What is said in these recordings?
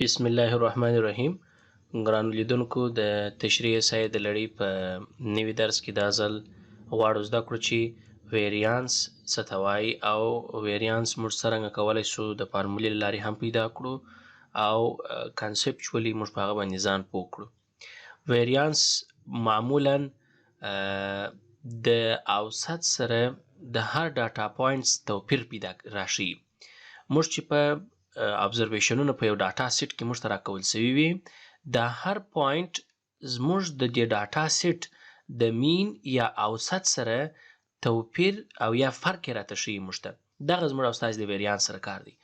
بسم الله الرحمن الرحیم. ګرانو لیدونکو د تشریح سایه د لړۍ په نوي درس کې دا ځل غواړو زده کړو چې ویریانس څه ته وایي او ویریانس موږ څرنګه کولی شو د فارمولې له لارې هم پیدا کړو او کانسپچولی موږ په هغه باندې ځان پوه کړو. ویریانس معمولا د اوسط سره د هر ډاټا پوینټس توپیر پیدا راشي. موږ چې په ابزرویشنونه په یو ډاټا سیټ کې موږ ته راکول سوي وي، دا هر پوینټ زموږ د دې ډاټا سیټ د مین یا اوسط سره توپیر او یا فرق یې راته ښیي. موږ ته دغه زموږ او ستاسې د ویریانس سره کار دی.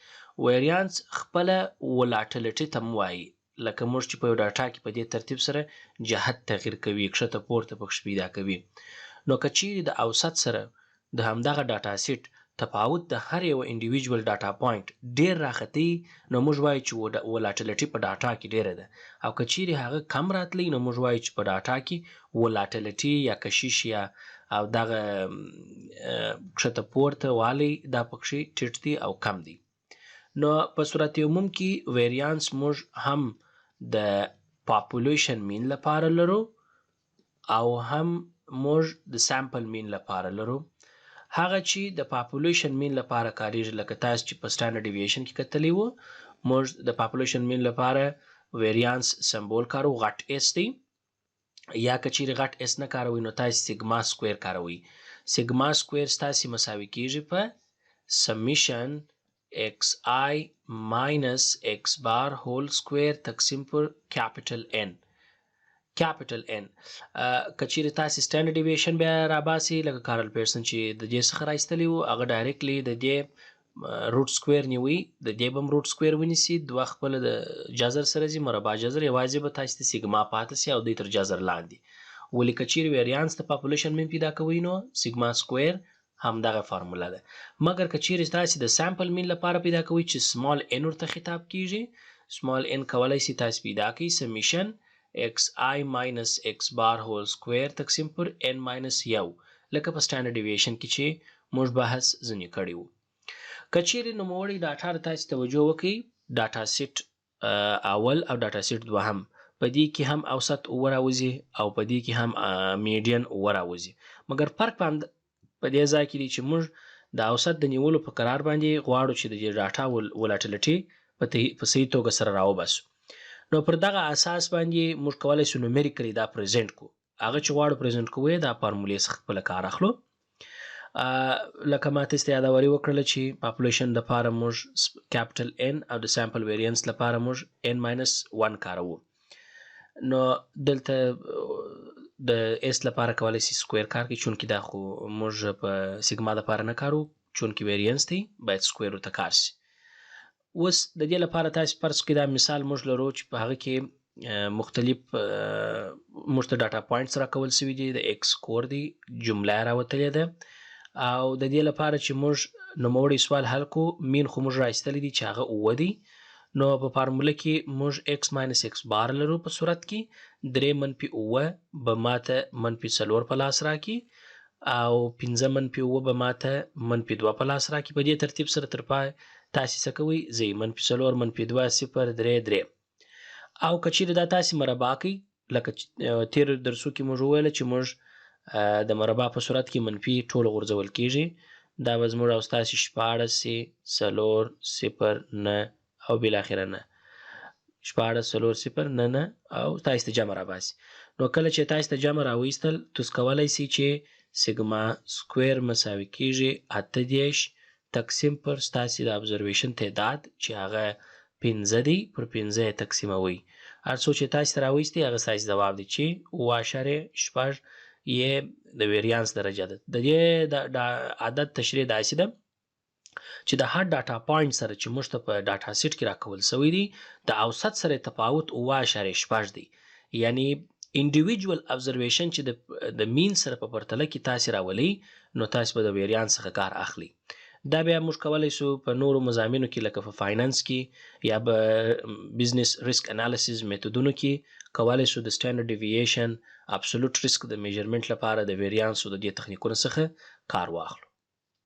ویریانس خپله ولاټیلیټي ته هم وایي، لکه موږ چې په یو ډاټا کې په دې ترتیب سره جهت تغییر کوي، ښکته پورته پکښې پیدا کوي. نو که چیرې د اوسط سره د همدغه ډاټا سیټ تفاوت د هر یو انډیویجوال ډاټا پوینټ ډیر راختي، نو موږ وایو چې ولاټیلیټي په ډاټا کې ډیره ده. او که چیرې هغه کم راتلی، نو موږ وایو چې په ډاټا کې ولاټیلیټي یا کشش یا او دغه ښکته پورته والی دا پکښې ټیټ دی او کم دی. نو په صورت عموم کې ویریانس موږ هم د پاپولیشن مین لپاره لرو او هم موږ د سامپل مین لپاره لرو. هغه چې د پاپولیشن مین لپاره کاریږي، لکه تاسو چې په سټانډرډ ډیویشن کې کتلی وو، موږ د پاپولیشن مین لپاره ویریانس سمبول کارو، غټ اس دی. یا که چیرې غټ اس نه کاروئ، نو تاسو سیګما سکویر کاروئ. سیګما سکویر ستاسې مساوي کیږي په سمیشن ایکس آی ماینس ایکس بار هول سکویر تقسیم پر کیپیټل ان. کیپیټل ان که چیرې تاسې سټانډرډ ډیویشن بیا راباسي، لکه کارل پیرسن چې د دې څخه رایستلی وو، هغه ډایرکټلی د دې روټ سکویر نیوي، د دې به هم روټ سکویر ونیسي، دوه خپله د جذر سره ځي، مربع جذر، یوازې به تاسې ته سیګما پاتې سي او دوی تر جذر لاندې. ولې که چیرې ویریانس د پاپولیشن مین پیدا کوئ، نو سیګما سکویر همدغه فارموله ده. مګر که چیرې تاسې د سامپل مین لپاره پیدا کوئ چې سمال ان ورته خطاب کیږي، سمال ان کولی سي تاسې پیدا کړئ سمیشن ایکس آی ماینس ایکس بار هول سکویر تقسیم پر ان ماینس یو، لکه په سټانډرډ ډیویشن کې چې موږ بحث ځینې کړی وو. که چیرې نوموړی ډاټا ته تاسې توجه وکړئ، ډاټا سیټ اول او ډاټا سیټ دوهم، په دې کې هم اوسط اووه راوځي او په دې کې هم میډین اووه راوځي. مګر فرق په دې ځای کې دی چې موږ د اوسط د نیولو په قرار باندې غواړو چې د دې ډاټا ولاټیلیټي په صحیح توګه سره راوباسو. نو پر دغه اساس باندې موږ کولی شو نومیریکلی دا پریزنټ کو. هغه چې غواړو پریزنټ کوو دا فارمولې څخه خپله کار اخلو. لکه ما تاسې ته یادواري وکړله چې پاپولیشن دپاره موږ کیپیټل ان او د سامپل ویریانس لپاره موږ ان ماینس 1 کاروو. نو دلته د اس لپاره کولی شي سکویر کار کوي، چونکې دا خو موږ په سیګما دپاره نه کارو، چونکې ویریانس دی باید سکویر ورته کار شي. اوس د دې لپاره تاسې فرض کړئ دا مثال موږ لرو چې په هغه کې مختلف موږ ته ډاټا پوینټس راکول سوي دي، د ایکس کور دی، جمله یې راوتلې ده. او د دې لپاره چې موږ نوموړی سوال حل کو، مین خو موږ رایستلی دی چې هغه اووه دی. نو په فارموله کې موږ ایکس ماینس ایکس بار لرو، په صورت کې 3 منفي اووه به ماته منفي 4 په لاس راکړي او 5 منفي اووه به ماته منفي 2 په لاس راکړي. په دې ترتیب سره تر پای تاسې څه کوئ، ځئ منفي 4 منفي 2 0 3 3. او که چیرې دا تاسې مربع کوئ، لکه تیر درسو کې موږ وویله چې موږ د مربع په صورت کې منفي ټول غورځول کیږي. دا به زموږ او ستاسې 14 4 0 9 او بالاخره 9، 14 4 0 9 9 او تاسې ته جمع راباسي. نو کله چې تاسې ته جمع راویستل، تاسو کولی سئ چې سیګما سکویر مساوي کیږي 18 تقسیم پر ستاسې د ابزرویشن تعداد چې هغه 15 دی، پر 15 یې تقسیموئ. هر څو چې تاسې ته راویستي هغه ستاسې ځواب دی چې 7.6 یې د ویریانس درجه ده. د دې د عدد تشریح داسې ده چې د هر ډاټا پوینټ سره چې موږ ته په ډاټا سیټ کې راکول سوی دی، د اوسط سره تفاوت 7.6 دی. یعنی انډیویجوال ابزرویشن چې د مین سره په پرتله کې تاسې راولئ، نو تاسې به د ویریانس څخه کار اخلي. دا بیا موږ کولی شو په نورو مضامینو کې، لکه په فاینانس کې یا به بزنس ریسک انالیسیز میتودونو کې کولی شو د سټانډرډ ډیویشن، ابسولوټ ریسک د میجرمنټ لپاره د ویریانس او د دې تخنیکونو څخه کار واخلو.